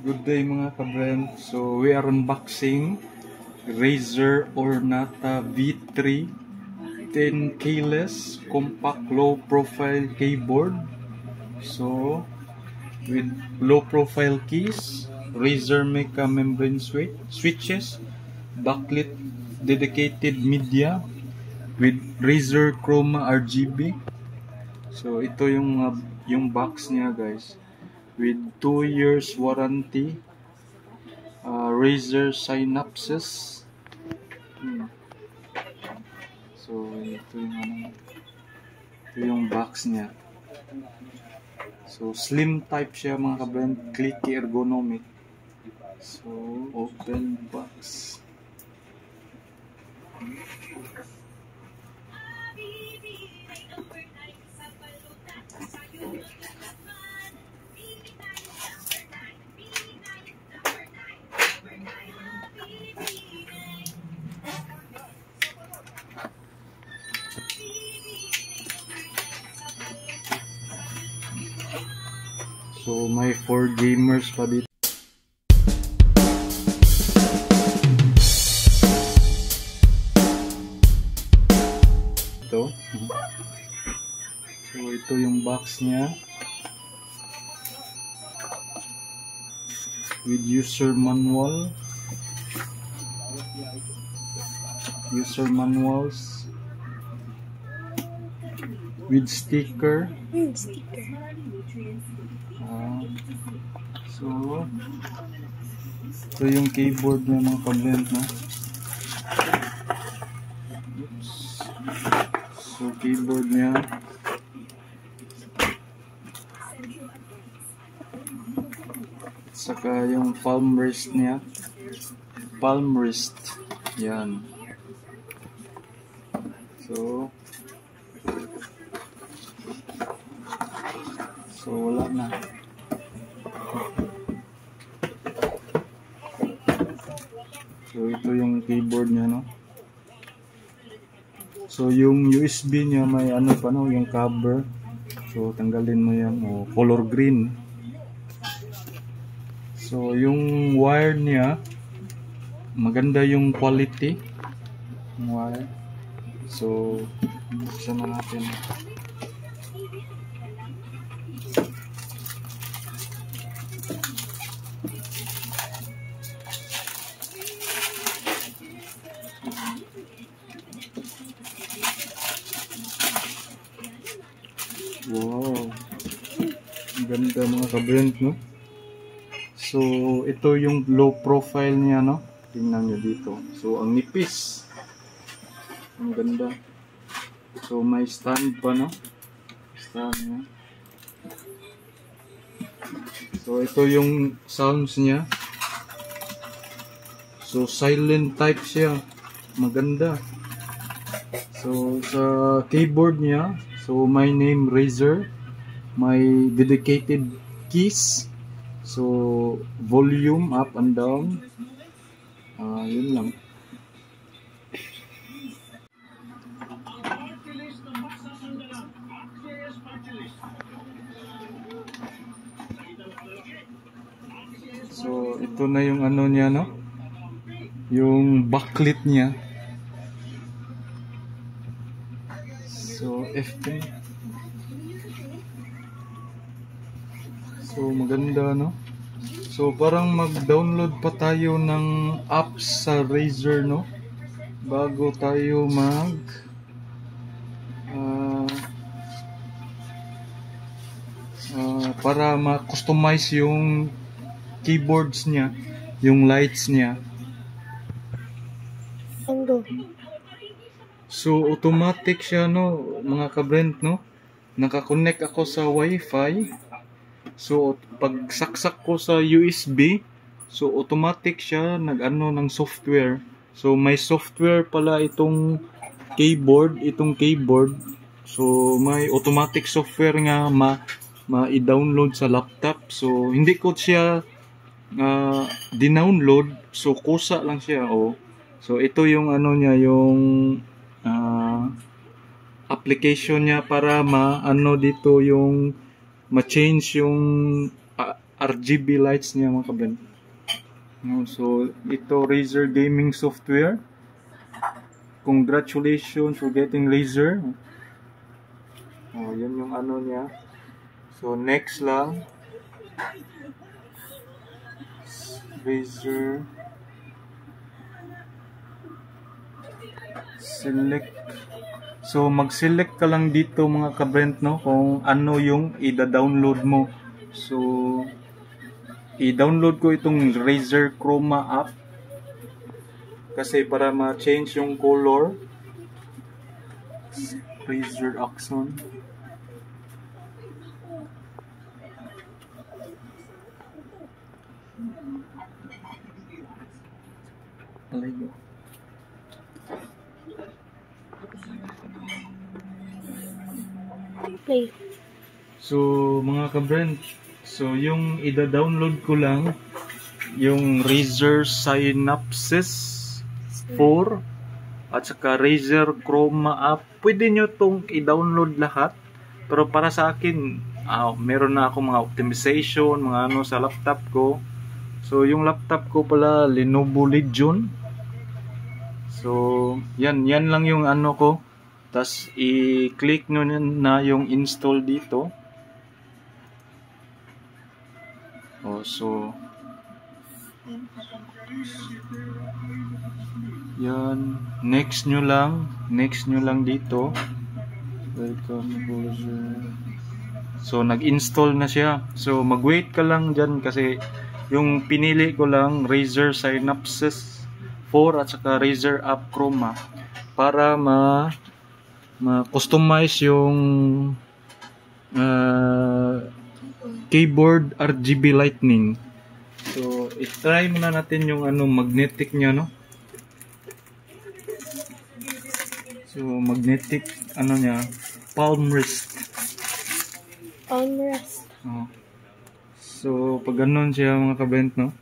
Good day mga kabrand. So we are unboxing Razer Ornata V3 10 keyless compact low profile keyboard. So with low profile keys, Razer Mecha membrane switches, backlit dedicated media with Razer Chroma RGB. So ito yung box niya guys. With 2 years warranty, Razer Synapses. So ito yung box niya. So slim type siya mga kabrand, clicky ergonomic. So open box. So may 4 gamers pa dito. So ito yung box niya with user manuals, with sticker. So ito yung keyboard niya mga kablend na. So keyboard niya. Saka yung palm wrist niya. Palm wrist. Yan. So wala na. So ito yung keyboard niya, no. So yung USB niya may ano pa, no, yung cover. So tanggalin mo yan, color green. So yung wire niya maganda yung quality ng wire. So buksan na natin. Wow, ang ganda mga kabrand, no. So ito yung low profile niya, no. Tingnan nyo dito. So ang nipis, ang ganda. So may stand pa, no. Stand niya. So ito yung sounds niya. So silent type siya, maganda. So sa keyboard niya, so my name Razer, my dedicated keys, so volume up and down, yun lang. So ito na yung ano niya, no, yung backlit niya. So FP. So maganda, no. So parang mag-download pa tayo ng apps sa Razer, no, bago tayo para ma-customize yung keyboards niya, yung lights niya. So automatic siya, no mga kabrand, no. Naka-connect ako sa Wi-Fi. So pag saksak ko sa USB, so automatic siya nag-ano ng software. So may software pala itong keyboard, So may automatic software nga ma-i-download sa laptop. So hindi ko siya dinownload, so kusa lang siya, oh. So ito yung ano niya, yung application niya para ma-ano dito yung ma-change yung RGB lights niya mga kabrent. No, so ito Razer gaming software. Congratulations for getting Razer. Oh, yun yung ano niya. So next lang, Razer select. So mag-select ka lang dito mga kabrent, no, kung ano yung i-download mo. So i-download ko itong Razer Chroma app kasi para ma-change yung color. Razer Axon. Alayo. Play. So mga kabrent, so yung i-download ko lang yung Razer Synapses 4 at saka Razer Chroma app. Pwede nyo tong i-download lahat, pero para sa akin meron na ako mga optimization, mga ano sa laptop ko. So yung laptop ko pala Lenovo Legion. So yan lang yung ano ko. Tas i-click nyo na yung install dito. So yan, next nyo lang dito. Welcome browser. So nag-install na siya. So mag-wait ka lang dyan kasi yung pinili ko lang Razer Synapses 4 at saka Razer App Chroma para ma-customize yung keyboard RGB lightning. So i-try muna natin yung magnetic niya, no. So magnetic niya, palm rest. So pag ganun siya mga kabent, no,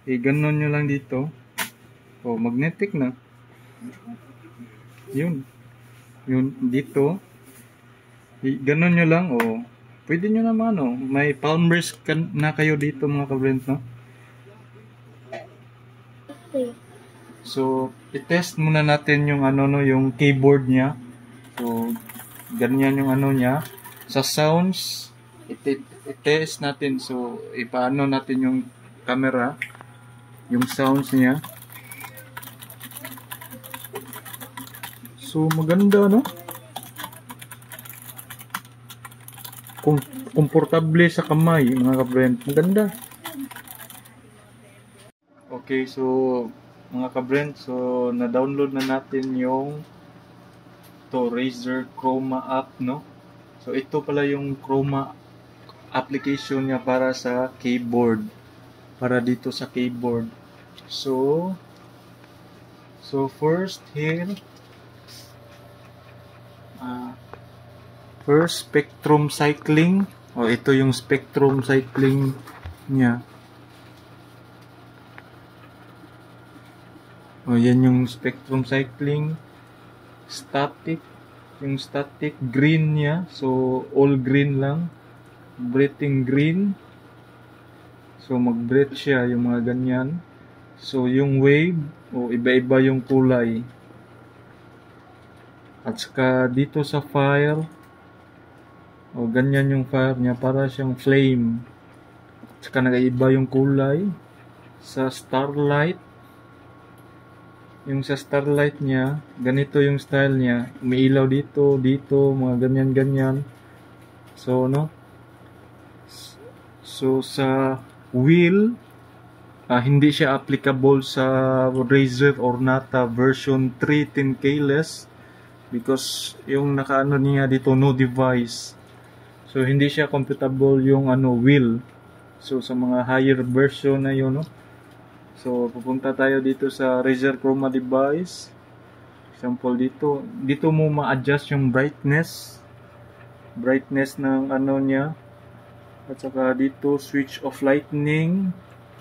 ganun nyo lang dito. Magnetic na. Yun dito. Ganun nyo lang. Pwede nyo naman, may palm rest na kayo dito mga kabent, no. So i-test muna natin yung yung keyboard niya. So ganyan yung niya. Sa sounds, i-test natin. So ipaano natin yung camera, yung sounds niya. So maganda, no? Komportable sa kamay mga kabrent. Maganda. Okay, so mga kabrent, so na-download na natin yung Razer Chroma app, no? So ito pala yung Chroma application niya para sa keyboard. Para dito sa keyboard. So first here, first spectrum cycling. Ito yung spectrum cycling niya. Yan yung spectrum cycling. Static, yung static green niya. So all green lang. Breathing green. So mag-breathe siya yung mga ganyan. So yung wave, iba-iba yung kulay. At saka dito sa fire, ganyan yung fire niya, para siyang flame. At saka nag-iba yung kulay. Sa starlight, yung sa starlight niya, ganito yung style niya. Umiilaw dito, mga ganyan-ganyan. So, So, sa wheel, hindi siya applicable sa Razer Ornata version 3 10 keyless because yung nakaano niya dito, no device. So, hindi siya compatible yung wheel. So, sa mga higher version na yun, no? So, pupunta tayo dito sa Razer Chroma device. Example dito mo ma-adjust yung brightness ng niya. At saka dito switch off lightning,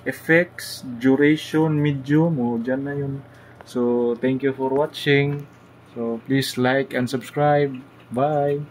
effects, duration, medium, dyan na yun. So, thank you for watching. So, please like and subscribe. Bye!